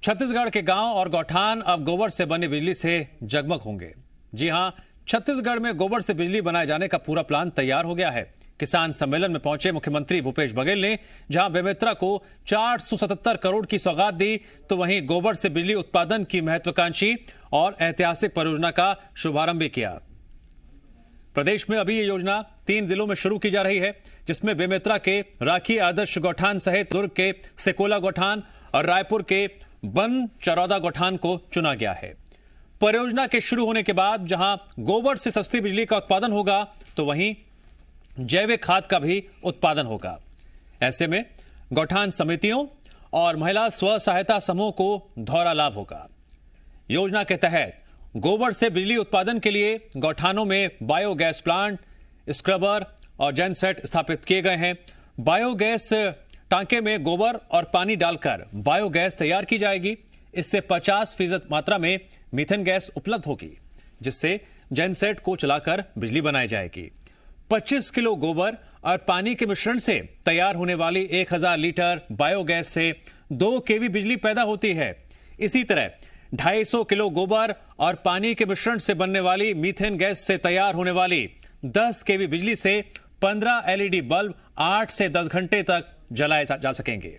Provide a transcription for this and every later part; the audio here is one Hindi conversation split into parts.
छत्तीसगढ़ के गांव और गौठान अब गोबर से बनी बिजली से जगमग होंगे। जी हां, छत्तीसगढ़ में गोबर से बिजली बनाए जाने का पूरा प्लान तैयार हो गया है। किसान सम्मेलन में पहुंचे मुख्यमंत्री भूपेश बघेल ने जहां बेमेतरा को 477 करोड़ की सौगात दी, तो वहीं गोबर से बिजली उत्पादन की महत्वाकांक्षी और ऐतिहासिक परियोजना का शुभारंभ भी किया। प्रदेश में अभी ये योजना 3 जिलों में शुरू की जा रही है, जिसमें बेमेतरा के राखी आदर्श गौठान सहित दुर्ग के सेकोला गौठान और रायपुर के बन चरौदा गौठान को चुना गया है। परियोजना के शुरू होने के बाद जहां गोबर से सस्ती बिजली का उत्पादन होगा, तो वहीं जैविक खाद का भी उत्पादन होगा। ऐसे में गौठान समितियों और महिला स्व सहायता समूह को दोहरा लाभ होगा। योजना के तहत गोबर से बिजली उत्पादन के लिए गौठानों में बायोगैस प्लांट, स्क्रबर और जेनसेट स्थापित किए गए हैं। बायोगैस टांके में गोबर और पानी डालकर बायोगैस तैयार की जाएगी। इससे 50% मात्रा में मीथेन गैस उपलब्ध होगी, जिससे जेनसेट को चलाकर बिजली बनाई जाएगी। 25 किलो गोबर और पानी के मिश्रण से तैयार होने वाली 1000 लीटर बायोगैस से 2 केवी बिजली पैदा होती है। इसी तरह 250 किलो गोबर और पानी के मिश्रण से बनने वाली मीथेन गैस से तैयार होने वाली 10 केवी बिजली से 15 एलईडी बल्ब 8 से 10 घंटे तक जलाए जा सकेंगे।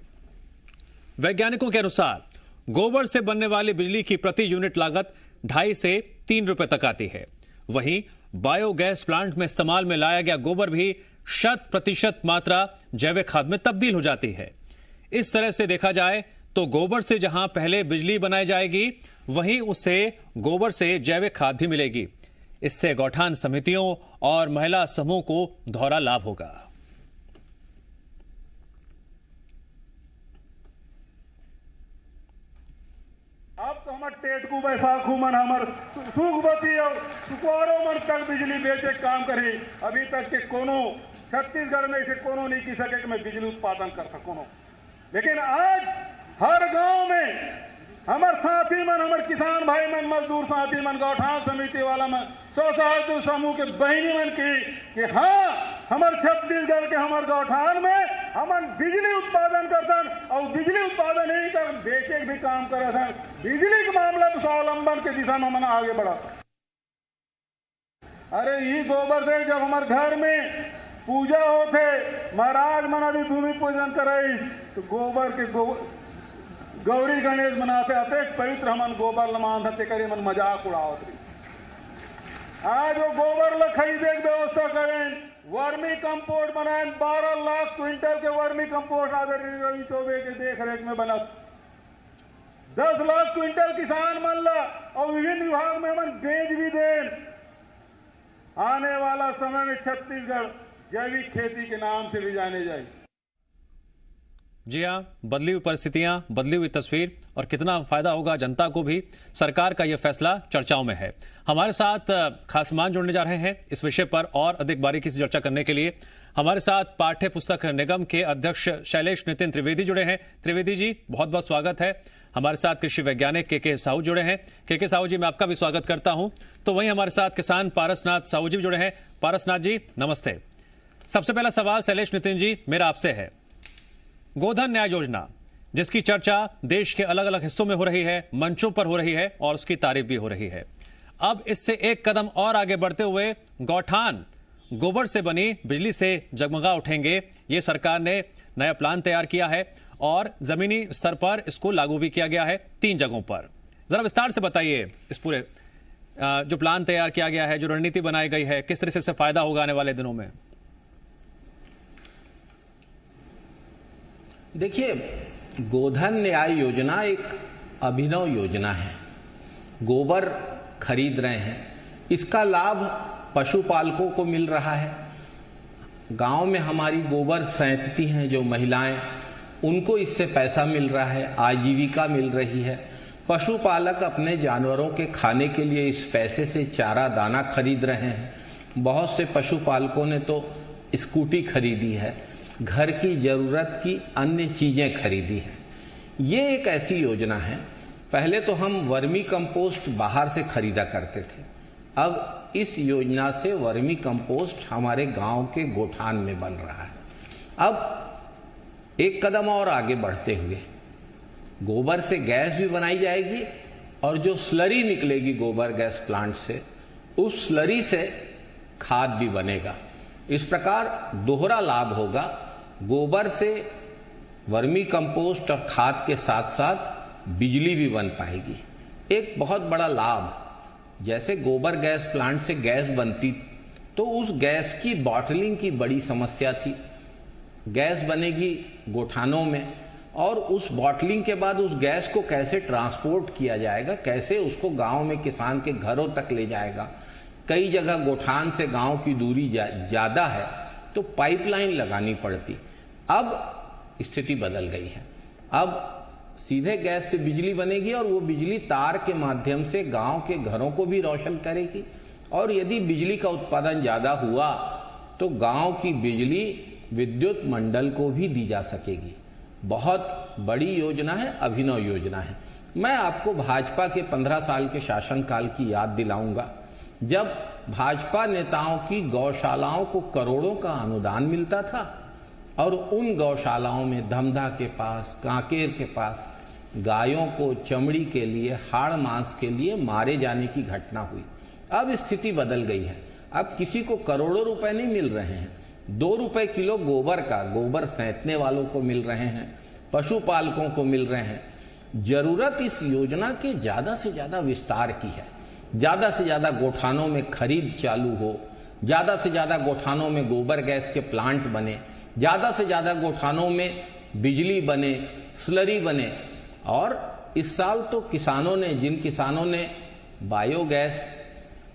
वैज्ञानिकों के अनुसार गोबर से बनने वाली बिजली की प्रति यूनिट लागत 2.5 से 3 रुपए तक आती है। वहीं बायोगैस प्लांट में इस्तेमाल में लाया गया गोबर भी 100% मात्रा जैविक खाद में तब्दील हो जाती है। इस तरह से देखा जाए तो गोबर से जहां पहले बिजली बनाई जाएगी, वहीं उससे गोबर से जैविक खाद भी मिलेगी। इससे गौठान समितियों और महिला समूह को दोहरा लाभ होगा। अब तो हमारे टेटकू बैसाखू मन हमार सुखबती और सुकुआरो मन तक बिजली बेचे काम करे। अभी तक के कोनो छत्तीसगढ़ में से कोनो नहीं की सके कि मैं बिजली उत्पादन कर सकूं। लेकिन आज हर गांव में हमार साथी मन, हमार किसान भाई मन, मजदूर साथी मन, गौठान समिति वाला मन, स्वसहायता समूह के बहनी मन की हाँ हमार छत्तीसगढ़ के हमार गौठान में हमार बिजली उत्पादन करतन और बिजली उत्पादन ही कर बेचे भी काम करतन। बिजली के मामले में स्वावलंबन के दिशा में मन आगे बढ़ा। अरे ये गोबर से जब हमारे घर में पूजा होते, महाराज मन अभी भूमि पूजन करे, तो गोबर के गौरी गणेश मनाते आते पवित्र हमन गोबर लमान हते करे मन मजाक उड़ावत रही। आज वो गोबर ल खरीदे की व्यवस्था करें, वर्मी कंपोस्ट बनाए। 12 लाख क्विंटल के वर्मी कंपोस्ट आदरणीय रवि चौबे के देख रेख में बना। 10 लाख क्विंटल किसान मन ला और विभिन्न विभाग में मन बेच भी दे। आने वाला समय में छत्तीसगढ़ जैविक खेती के नाम से भी जाने जाए। जी हां, बदली हुई परिस्थितियां, बदली हुई तस्वीर और कितना फायदा होगा जनता को भी, सरकार का यह फैसला चर्चाओं में है। हमारे साथ खास मेहमान जुड़ने जा रहे हैं इस विषय पर और अधिक बारीकी से चर्चा करने के लिए। हमारे साथ पाठ्य पुस्तक निगम के अध्यक्ष शैलेश नितिन त्रिवेदी जुड़े हैं। त्रिवेदी जी, बहुत बहुत स्वागत है। हमारे साथ कृषि वैज्ञानिक के साहू जुड़े हैं। के साहू जी, मैं आपका भी स्वागत करता हूं। तो वहीं हमारे साथ किसान पारसनाथ साहू जी भी जुड़े हैं। पारसनाथ जी, नमस्ते। सबसे पहला सवाल शैलेश नितिन जी मेरा आपसे है, गोधन न्याय योजना जिसकी चर्चा देश के अलग अलग हिस्सों में हो रही है, मंचों पर हो रही है और उसकी तारीफ भी हो रही है। अब इससे एक कदम और आगे बढ़ते हुए गौठान गोबर से बनी बिजली से जगमगा उठेंगे। ये सरकार ने नया प्लान तैयार किया है और जमीनी स्तर पर इसको लागू भी किया गया है 3 जगहों पर। जरा विस्तार से बताइए इस पूरे जो प्लान तैयार किया गया है, जो रणनीति बनाई गई है, किस तरह से इससे फायदा होगा आने वाले दिनों में। देखिए, गोधन न्याय योजना एक अभिनव योजना है। गोबर खरीद रहे हैं, इसका लाभ पशुपालकों को मिल रहा है। गांव में हमारी गोबर सैंतती हैं जो महिलाएं, उनको इससे पैसा मिल रहा है, आजीविका मिल रही है। पशुपालक अपने जानवरों के खाने के लिए इस पैसे से चारा दाना खरीद रहे हैं। बहुत से पशुपालकों ने तो स्कूटी खरीदी है, घर की जरूरत की अन्य चीजें खरीदी हैं। ये एक ऐसी योजना है, पहले तो हम वर्मी कंपोस्ट बाहर से खरीदा करते थे, अब इस योजना से वर्मी कंपोस्ट हमारे गांव के गोठान में बन रहा है। अब एक कदम और आगे बढ़ते हुए गोबर से गैस भी बनाई जाएगी और जो स्लरी निकलेगी गोबर गैस प्लांट से, उस स्लरी से खाद भी बनेगा। इस प्रकार दोहरा लाभ होगा। गोबर से वर्मी कंपोस्ट और खाद के साथ साथ बिजली भी बन पाएगी। एक बहुत बड़ा लाभ, जैसे गोबर गैस प्लांट से गैस बनती तो उस गैस की बॉटलिंग की बड़ी समस्या थी। गैस बनेगी गोठानों में और उस बॉटलिंग के बाद उस गैस को कैसे ट्रांसपोर्ट किया जाएगा, कैसे उसको गांव में किसान के घरों तक ले जाएगा। कई जगह गोठान से गांव की दूरी ज़्यादा है तो पाइपलाइन लगानी पड़ती। अब स्थिति बदल गई है। अब सीधे गैस से बिजली बनेगी और वो बिजली तार के माध्यम से गांव के घरों को भी रोशन करेगी। और यदि बिजली का उत्पादन ज़्यादा हुआ तो गांव की बिजली विद्युत मंडल को भी दी जा सकेगी। बहुत बड़ी योजना है, अभिनव योजना है। मैं आपको भाजपा के 15 साल के शासनकाल की याद दिलाऊंगा, जब भाजपा नेताओं की गौशालाओं को करोड़ों का अनुदान मिलता था और उन गौशालाओं में धमधा के पास, कांकेर के पास गायों को चमड़ी के लिए, हाड़ मांस के लिए मारे जाने की घटना हुई। अब स्थिति बदल गई है। अब किसी को करोड़ों रुपए नहीं मिल रहे हैं, 2 रुपए किलो गोबर का, गोबर सैंतने वालों को मिल रहे हैं, पशुपालकों को मिल रहे हैं। जरूरत इस योजना के ज़्यादा से ज़्यादा विस्तार की है। ज़्यादा से ज़्यादा गोठानों में खरीद चालू हो, ज़्यादा से ज़्यादा गोठानों में गोबर गैस के प्लांट बने, ज़्यादा से ज़्यादा गोठानों में बिजली बने, स्लरी बने। और इस साल तो किसानों ने, जिन किसानों ने बायोगैस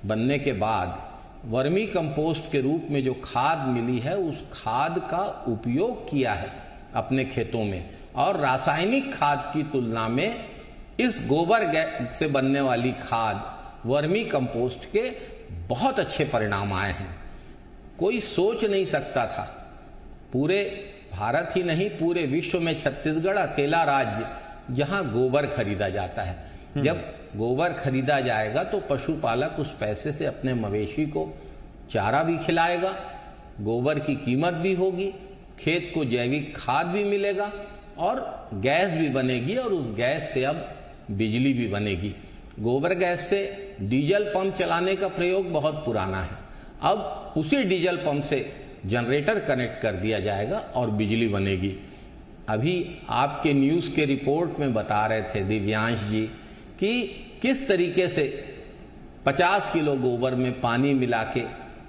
बनने के बाद वर्मी कंपोस्ट के रूप में जो खाद मिली है, उस खाद का उपयोग किया है अपने खेतों में, और रासायनिक खाद की तुलना में इस गोबर गैस से बनने वाली खाद, वर्मी कंपोस्ट के बहुत अच्छे परिणाम आए हैं। कोई सोच नहीं सकता था, पूरे भारत ही नहीं पूरे विश्व में छत्तीसगढ़ अकेला राज्य जहां गोबर खरीदा जाता है। जब गोबर खरीदा जाएगा तो पशुपालक उस पैसे से अपने मवेशी को चारा भी खिलाएगा, गोबर की कीमत भी होगी, खेत को जैविक खाद भी मिलेगा और गैस भी बनेगी और उस गैस से अब बिजली भी बनेगी। गोबर गैस से डीजल पंप चलाने का प्रयोग बहुत पुराना है। अब उसी डीजल पंप से जनरेटर कनेक्ट कर दिया जाएगा और बिजली बनेगी। अभी आपके न्यूज़ के रिपोर्ट में बता रहे थे दिव्यांश जी कि किस तरीके से 50 किलो गोबर में पानी मिला के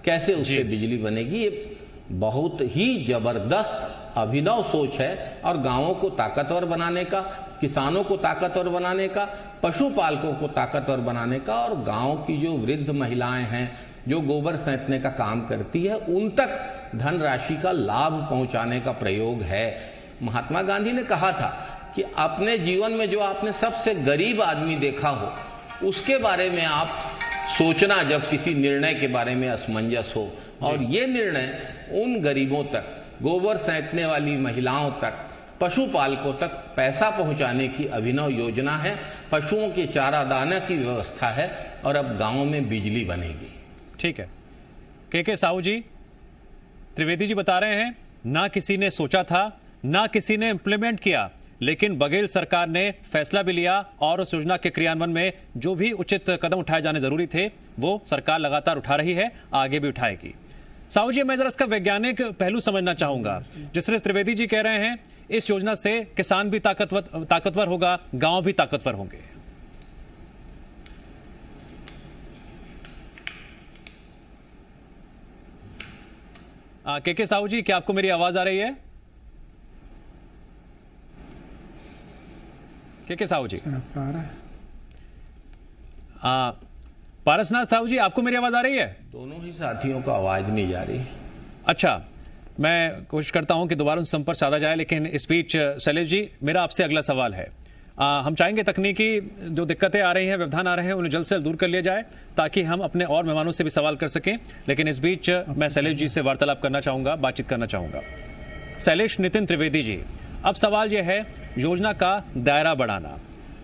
कैसे उससे बिजली बनेगी। ये बहुत ही जबरदस्त अभिनव सोच है और गांवों को ताकतवर बनाने का, किसानों को ताकतवर बनाने का, पशुपालकों को ताकतवर बनाने का और गांव की जो वृद्ध महिलाएं हैं जो गोबर सैंतने का काम करती है, उन तक धनराशि का लाभ पहुंचाने का प्रयोग है। महात्मा गांधी ने कहा था कि अपने जीवन में जो आपने सबसे गरीब आदमी देखा हो उसके बारे में आप सोचना जब किसी निर्णय के बारे में असमंजस हो। और ये निर्णय उन गरीबों तक, गोबर सैंतने वाली महिलाओं तक, पशुपालकों तक पैसा पहुंचाने की अभिनव योजना है। पशुओं के चारा दाना की व्यवस्था है और अब गांवों में बिजली बनेगी। ठीक है। के साहू जी, त्रिवेदी जी बता रहे हैं ना किसी ने सोचा था, ना किसी ने इंप्लीमेंट किया, लेकिन बघेल सरकार ने फैसला भी लिया और उस योजना के क्रियान्वयन में जो भी उचित कदम उठाए जाने जरूरी थे वो सरकार लगातार उठा रही है, आगे भी उठाएगी। साहू जी, मैं जरा इसका वैज्ञानिक पहलू समझना चाहूंगा। जिस तरह त्रिवेदी जी कह रहे हैं इस योजना से किसान भी ताकतवर होगा, गांव भी ताकतवर होंगे। के साहू जी, क्या आपको मेरी आवाज आ रही है? के साहू जी, पारसनाथ साहू जी, आपको मेरी आवाज आ रही है? दोनों ही साथियों को आवाज नहीं जा रही। अच्छा, मैं कोशिश करता हूं कि दोबारा उन संपर्क साधा जाए, लेकिन इस बीच शैलेश जी, मेरा आपसे अगला सवाल है। हम चाहेंगे तकनीकी जो दिक्कतें आ रही हैं, व्यवधान आ रहे हैं, उन्हें जल्द से जल्द दूर कर लिया जाए ताकि हम अपने और मेहमानों से भी सवाल कर सकें। लेकिन इस बीच मैं शैलेश जी से वार्तालाप करना चाहूंगा, बातचीत करना चाहूंगा। शैलेश नितिन त्रिवेदी जी, अब सवाल यह है योजना का दायरा बढ़ाना।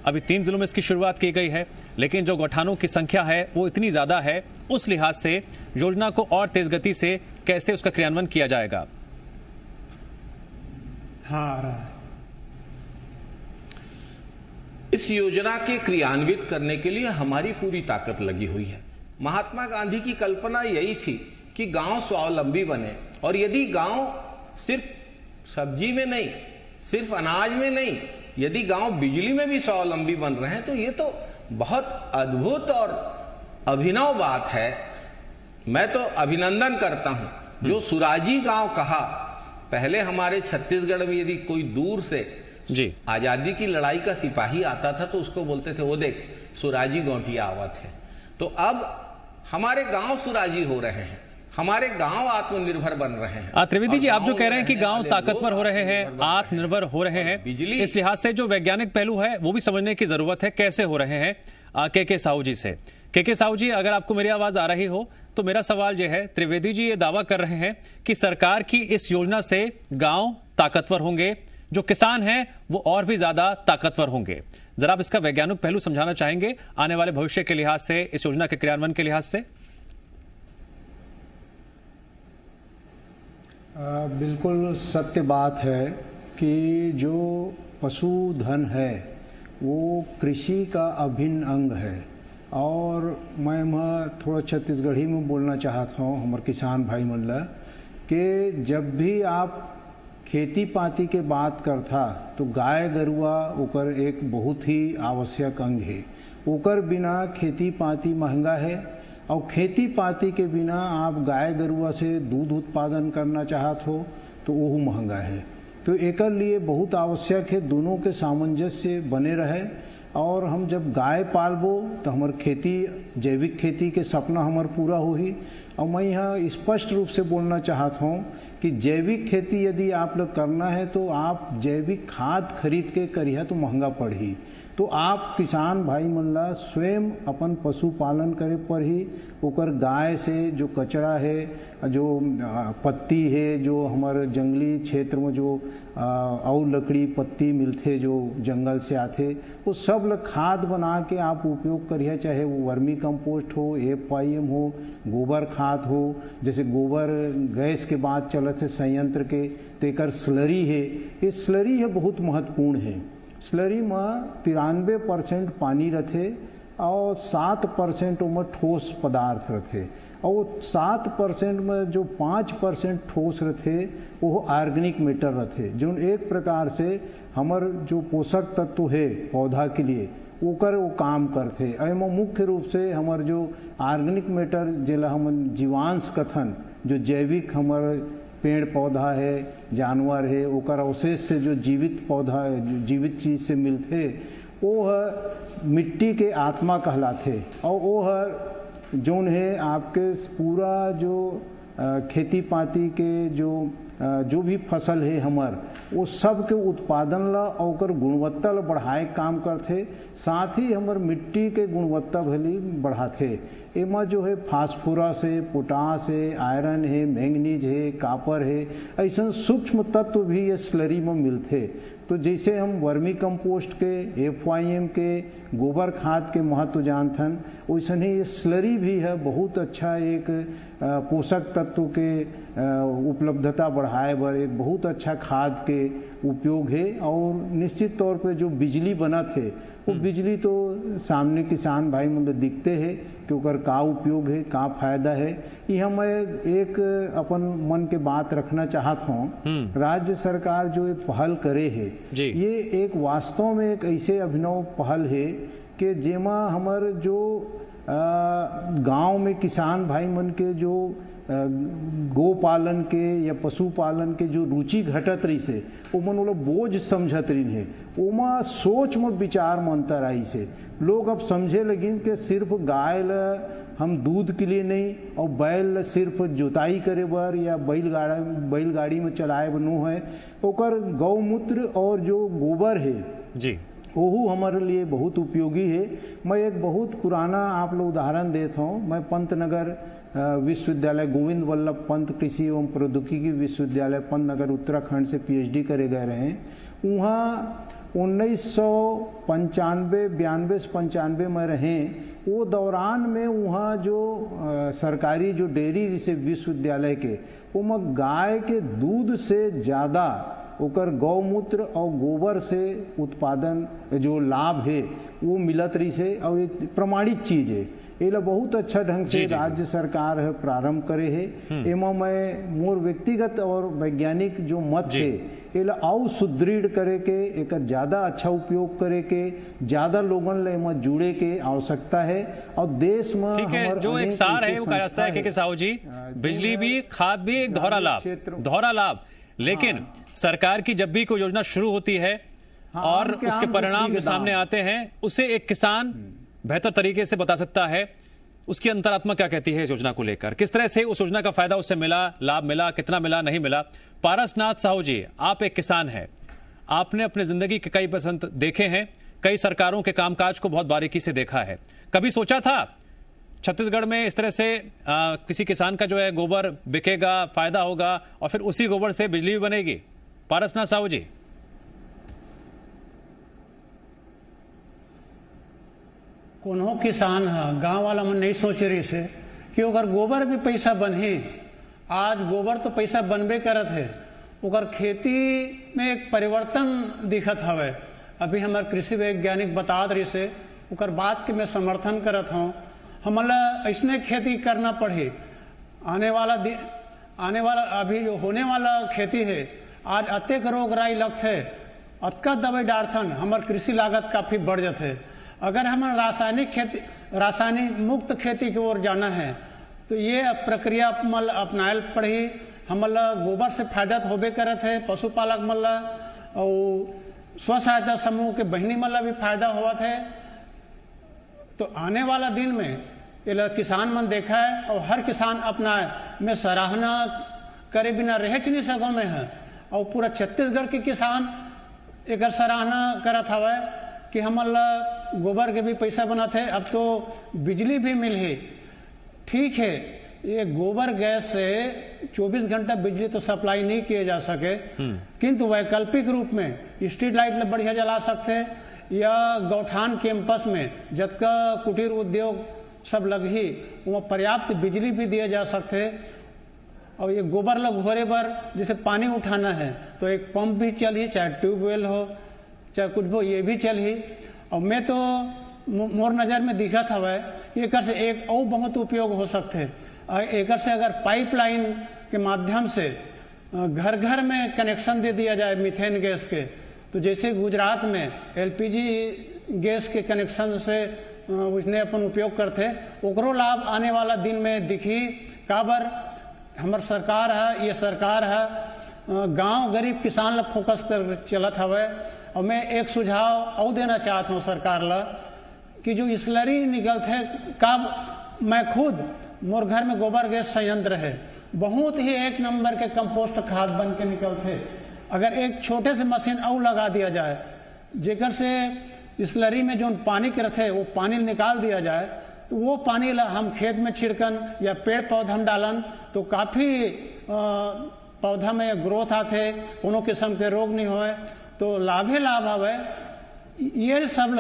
अभी 3 जिलों में इसकी शुरुआत की गई है, लेकिन जो गौठानों की संख्या है वो इतनी ज्यादा है, उस लिहाज से योजना को और तेज गति से कैसे उसका क्रियान्वयन किया जाएगा? हाँ, आ रहा है। इस योजना के क्रियान्वित करने के लिए हमारी पूरी ताकत लगी हुई है। महात्मा गांधी की कल्पना यही थी कि गांव स्वावलंबी बने, और यदि गांव सिर्फ सब्जी में नहीं, सिर्फ अनाज में नहीं, यदि गांव बिजली में भी स्वावलंबी बन रहे हैं तो ये तो बहुत अद्भुत और अभिनव बात है। मैं तो अभिनंदन करता हूं जो सुराजी गांव कहा। पहले हमारे छत्तीसगढ़ में यदि कोई दूर से जी आजादी की लड़ाई का सिपाही आता था तो उसको बोलते थे वो देख सुराजी गौंटिया आवत है। तो अब हमारे गांव सुराजी हो रहे हैं, हमारे गांव आत्मनिर्भर बन रहे हैं। त्रिवेदी जी, आप जो कह रहे हैं कि गांव ताकतवर हो रहे हैं, आत्मनिर्भर हो रहे हैं, इस लिहाज से जो वैज्ञानिक पहलू है वो भी समझने की जरूरत है। कैसे हो रहे हैं? के साहू जी से। के साहू जी, अगर आपको मेरी आवाज आ रही हो तो मेरा सवाल यह है, त्रिवेदी जी ये दावा कर रहे हैं कि सरकार की इस योजना से गांव ताकतवर होंगे, जो किसान हैं वो और भी ज्यादा ताकतवर होंगे। जरा आप इसका वैज्ञानिक पहलू समझाना चाहेंगे आने वाले भविष्य के लिहाज से, इस योजना के क्रियान्वयन के लिहाज से? बिल्कुल सत्य बात है कि जो पशुधन है वो कृषि का अभिन्न अंग है। और मैं थोड़ा छत्तीसगढ़ी में बोलना चाहता हूँ हमारे किसान भाई मन ला कि जब भी आप खेती पाती के बात करता तो गाय गरुआ ओकर एक बहुत ही आवश्यक अंग है। ओकर बिना खेती पाती महंगा है, और खेती पाती के बिना आप गाय गरुआ से दूध उत्पादन करना चाहत हो तो वो महंगा है। तो एकर लिए बहुत आवश्यक है दोनों के सामंजस्य बने रहे। और हम जब गाय पालबो तो हमार खेती, जैविक खेती के सपना हमार पूरा हो ही। और मैं यहाँ स्पष्ट रूप से बोलना चाहता हूँ कि जैविक खेती यदि आप लोग करना है तो आप जैविक खाद खरीद के करिए तो महंगा पड़ी। तो आप किसान भाई मन ला स्वयं अपन पशुपालन करे पर ही ओकर गाय से जो कचरा है, जो पत्ती है, जो हमारे जंगली क्षेत्र में जो और लकड़ी पत्ती मिलते जो जंगल से आते, वो सब लोग खाद बना के आप उपयोग करिए। चाहे वो वर्मी कंपोस्ट हो, FYM हो, गोबर खाद हो। जैसे गोबर गैस के बाद चलत है संयंत्र के, तो एक स्लरी है। ये स्लरी है बहुत महत्वपूर्ण है। स्लरी में 93% पानी रहते और 7% में ठोस पदार्थ रहते। और 7% में जो 5% ठोस रहते वो ऑर्गेनिक मैटर रहते, जो एक प्रकार से हमार जो पोषक तत्व है पौधा के लिए ओकर वो काम करते। एमें मुख्य रूप से हमार जो ऑर्गेनिक मैटर जिला हम जीवांश कथन, जो जैविक हमार पेड़ पौधा है, जानवर है, ओकर अवशेष से जो जीवित पौधा है, जीवित चीज से मिलते, वो है मिट्टी के आत्मा कहलाते। और वो है जोन है आपके पूरा जो खेती पाती के जो भी फसल है हमार, वो सब के उत्पादन ला और गुणवत्ता ला बढ़ाए काम करते। साथ ही हमार मिट्टी के गुणवत्ता भली बढ़ाते। एमा जो है फास्फोरस है, पोटास है, आयरन है, मैंगनीज है, कापर है, ऐसा सूक्ष्म तत्व भी ये स्लरी में मिलते। तो जैसे हम वर्मी कंपोस्ट के, FYM के, गोबर खाद के महत्व जानथन, वैसे ही ये स्लरी भी है बहुत अच्छा एक पोषक तत्व के उपलब्धता बढ़ाए बर एक बहुत अच्छा खाद के उपयोग है। और निश्चित तौर पे जो बिजली बना थे वो बिजली तो सामने किसान भाई मुझे दिखते हैं कि ओकर का उपयोग है, का फायदा है। यह मैं एक अपन मन के बात रखना चाहता हूँ। राज्य सरकार जो पहल करे है, ये एक वास्तव में एक ऐसे अभिनव पहल है कि जेमा हमार जो गांव में किसान भाई मन के जो गो पालन के या पशुपालन के जो रुचि घटत रही से ओमन वाला बोझ समझत रही है। ओमा सोच में विचार में अंतर आई से लोग अब समझे लगिन कि सिर्फ गाय ला हम दूध के लिए नहीं और बैल सिर्फ जुताई करे बर या बैलगाड़ी में चलाए बर नो है। ओकर गौमूत्र और जो गोबर है जी वो हमारे लिए बहुत उपयोगी है। मैं एक बहुत पुराना आप लोग उदाहरण देता हूँ। मैं पंतनगर विश्वविद्यालय, गोविंद वल्लभ पंत कृषि एवं प्रौद्योगिकी विश्वविद्यालय पंतनगर उत्तराखंड से PhD करे गए रहे। वहाँ 1995 से 95 में रहे। वो दौरान में वहाँ जो सरकारी जो डेयरी जैसे विश्वविद्यालय के वो में गाय के दूध से ज़्यादा ओकर गौमूत्र और गोबर से उत्पादन जो लाभ है वो मिलत रही से और एक प्रमाणित चीज है। ये बहुत अच्छा ढंग से राज्य सरकार है प्रारंभ करे है। एमा मैं मोर व्यक्तिगत और वैज्ञानिक जो मत है एला और सुदृढ़ करे के एक ज्यादा अच्छा उपयोग करे के ज्यादा लोगन ले एमा जुड़े के आवश्यकता है। और देश में ठीक है, जो एक सार है वो कहा जाता है कि साहू जी बिजली भी खाद भी एक दोहरा लाभ, लेकिन सरकार की जब भी कोई योजना शुरू होती है और उसके परिणाम जो सामने आते हैं उसे एक किसान बेहतर तरीके से बता सकता है। उसकी अंतरात्मा क्या कहती है इस योजना को लेकर, किस तरह से उस योजना का फायदा उससे मिला, लाभ मिला, कितना मिला, नहीं मिला। पारसनाथ साहू जी, आप एक किसान हैं, आपने अपने जिंदगी के कई बसंत देखे हैं, कई सरकारों के कामकाज को बहुत बारीकी से देखा है। कभी सोचा था छत्तीसगढ़ में इस तरह से किसी किसान का जो है गोबर बिकेगा, फायदा होगा और फिर उसी गोबर से बिजली भी बनेगी? पारसनाथ साहू जी। कोनो किसान है गांव वाला मन नहीं सोच रही से कि अगर गोबर भी पैसा बने, आज गोबर तो पैसा बनबे करत है, उकर खेती में एक परिवर्तन दिखत हवे। अभी हमारे कृषि वैज्ञानिक बता रही से उकर बात के मैं समर्थन करत हूँ। हमला ऐसने खेती करना पड़े, आने वाला अभी जो होने वाला खेती है, आज अत्यक रोग राई लगते है, अतका दवाई डालथन, हमार कृषि लागत काफी बढ़ जाते है। अगर हम रासायनिक मुक्त खेती की ओर जाना है तो ये प्रक्रिया अपनायल पड़ी। हमला गोबर से फायदा होबे करत है, पशुपालक मल्ला और स्व सहायता समूह के बहनी मल्ला भी फायदा हुआ है। तो आने वाला दिन में ये किसान मन देखा है और हर किसान अपना में सराहना करे बिना रह नहीं सको में है। और पूरा छत्तीसगढ़ के किसान एक सराहना करत हवा कि हमला गोबर के भी पैसा बनाते हैं, अब तो बिजली भी मिल है। ठीक है, ये गोबर गैस से 24 घंटा बिजली तो सप्लाई नहीं किए जा सके, किंतु वैकल्पिक रूप में स्ट्रीट लाइट बढ़िया जला सकते हैं या गौठान कैंपस में जतका कुटीर उद्योग सब लगी वहाँ पर्याप्त बिजली भी दिए जा सकते हैं। और ये गोबर लग घोरे बर जैसे पानी उठाना है तो एक पंप भी चली, चाहे ट्यूबवेल हो चाहे कुछ भी, ये भी चल ही। और मैं तो मोर नज़र में दिखत हवा कि एक से एक और बहुत उपयोग हो सकते हैं। एक से अगर पाइपलाइन के माध्यम से घर घर में कनेक्शन दे दिया जाए मीथेन गैस के, तो जैसे गुजरात में एलपीजी गैस के कनेक्शन से उसने अपन उपयोग करते, ओकरो लाभ आने वाला दिन में दिखी। काबर हमार सरकार है, ये सरकार है गांव गरीब किसान ला फोकस कर चलत हवे। और मैं एक सुझाव और देना चाहता हूँ सरकार ला कि जो स्लरी निकलते है, कब मैं खुद मोर घर में गोबर गैस संयंत्र है, बहुत ही एक नंबर के कंपोस्ट खाद बन के निकलते। अगर एक छोटे से मशीन और लगा दिया जाए जेकर से स्लरी में जो पानी के रहते वो पानी निकाल दिया जाए, तो वो पानी ला हम खेत में छिड़कन या पेड़ पौधा में डालन तो काफ़ी पौधा में ग्रोथ आते, कोनो किस्म के रोग नहीं होए, तो लाभे लाभ हवे। ये सब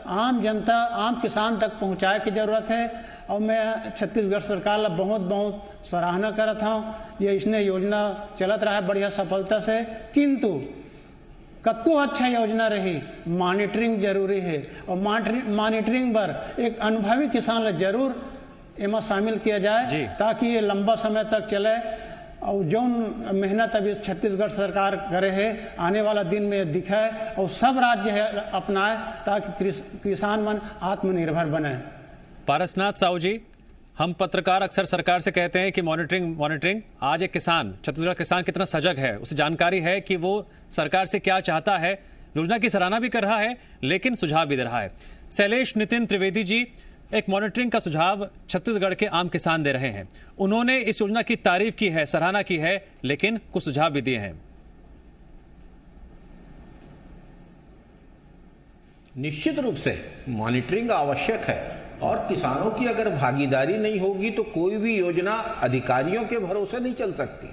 आम जनता आम किसान तक पहुँचाए की जरूरत है। और मैं छत्तीसगढ़ सरकार ला बहुत बहुत सराहना करत हूँ, ये इसने योजना चलत रहा है बढ़िया सफलता से। किंतु कतको अच्छा योजना रही, मॉनिटरिंग जरूरी है। और मॉनिटरिंग पर एक अनुभवी किसान ला जरूर एमा शामिल किया जाए ताकि ये लंबा समय तक चले। और जो मेहनत अभी छत्तीसगढ़ सरकार करे है आने वाला दिन में दिखाए और सब राज्य है अपनाए ताकि किसान मन आत्मनिर्भर बने। पारसनाथ साहू जी, हम पत्रकार अक्सर सरकार से कहते हैं कि मॉनिटरिंग। आज एक किसान, छत्तीसगढ़ किसान कितना सजग है, उसे जानकारी है कि वो सरकार से क्या चाहता है, योजना की सराहना भी कर रहा है लेकिन सुझाव भी दे रहा है। शैलेश नितिन त्रिवेदी जी, एक मॉनिटरिंग का सुझाव छत्तीसगढ़ के आम किसान दे रहे हैं। उन्होंने इस योजना की तारीफ की है, सराहना की है, लेकिन कुछ सुझाव भी दिए हैं। निश्चित रूप से मॉनिटरिंग आवश्यक है और किसानों की अगर भागीदारी नहीं होगी तो कोई भी योजना अधिकारियों के भरोसे नहीं चल सकती।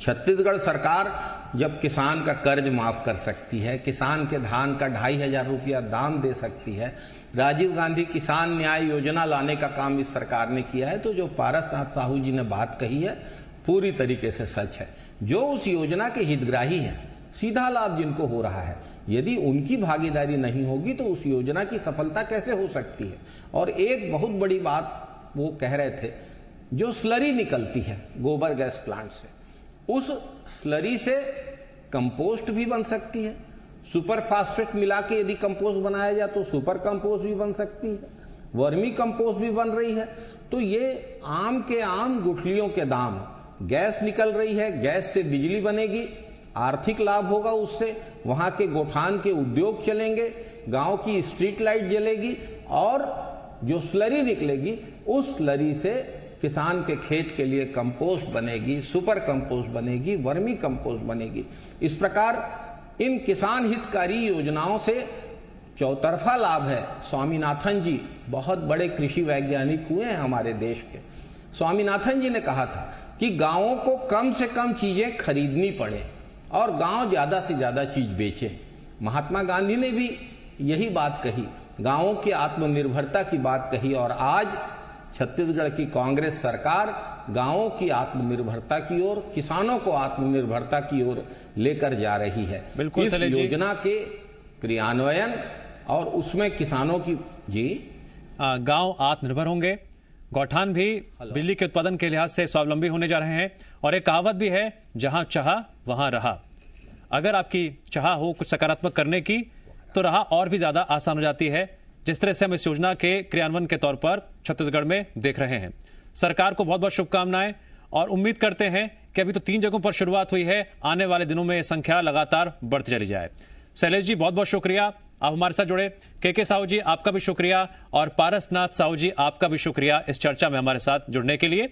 छत्तीसगढ़ सरकार जब किसान का कर्ज माफ कर सकती है, किसान के धान का 2500 रुपया दाम दे सकती है, राजीव गांधी किसान न्याय योजना लाने का काम इस सरकार ने किया है, तो जो पारसनाथ साहू जी ने बात कही है पूरी तरीके से सच है। जो उस योजना के हितग्राही हैं, सीधा लाभ जिनको हो रहा है, यदि उनकी भागीदारी नहीं होगी तो उस योजना की सफलता कैसे हो सकती है। और एक बहुत बड़ी बात वो कह रहे थे, जो स्लरी निकलती है गोबर गैस प्लांट से, उस स्लरी से कंपोस्ट भी बन सकती है। सुपर फास्फेट मिला के यदि कंपोस्ट बनाया जाए तो सुपर कंपोस्ट भी बन सकती है, वर्मी कंपोस्ट भी बन रही है। तो ये आम के आम गुठलियों के दाम, गैस निकल रही है, गैस से बिजली बनेगी, आर्थिक लाभ होगा उससे, वहां के गोठान के उद्योग चलेंगे, गांव की स्ट्रीट लाइट जलेगी, और जो स्लरी निकलेगी उस स्लरी से किसान के खेत के लिए कंपोस्ट बनेगी, सुपर कंपोस्ट बनेगी, वर्मी कंपोस्ट बनेगी। इस प्रकार इन किसान हितकारी योजनाओं से चौतरफा लाभ है। स्वामीनाथन जी बहुत बड़े कृषि वैज्ञानिक हुए हैं हमारे देश के। स्वामीनाथन जी ने कहा था कि गांवों को कम से कम चीजें खरीदनी पड़े और गांव ज्यादा से ज्यादा चीज बेचे। महात्मा गांधी ने भी यही बात कही, गांवों की आत्मनिर्भरता की बात कही, और आज छत्तीसगढ़ की कांग्रेस सरकार गांवों की आत्मनिर्भरता की ओर, किसानों को आत्मनिर्भरता की ओर लेकर जा रही है। बिल्कुल इस योजना के क्रियान्वयन और उसमें किसानों की गांव आत्मनिर्भर होंगे, गौठान भी बिजली के उत्पादन के लिहाज से स्वावलंबी होने जा रहे हैं। और एक कहावत भी है, जहां चाहा वहां रहा। अगर आपकी चाह हो कुछ सकारात्मक करने की तो राह और भी ज्यादा आसान हो जाती है, जिस तरह से हम इस योजना के क्रियान्वयन के तौर पर छत्तीसगढ़ में देख रहे हैं। सरकार को बहुत बहुत शुभकामनाएं, और उम्मीद करते हैं कि अभी तो 3 जगहों पर शुरुआत हुई है, आने वाले दिनों में संख्या लगातार बढ़ती चली जाए। शैलेश जी बहुत बहुत शुक्रिया, आप हमारे साथ जुड़े। के साहू जी आपका भी शुक्रिया, और पारसनाथ साहू जी आपका भी शुक्रिया इस चर्चा में हमारे साथ जुड़ने के लिए।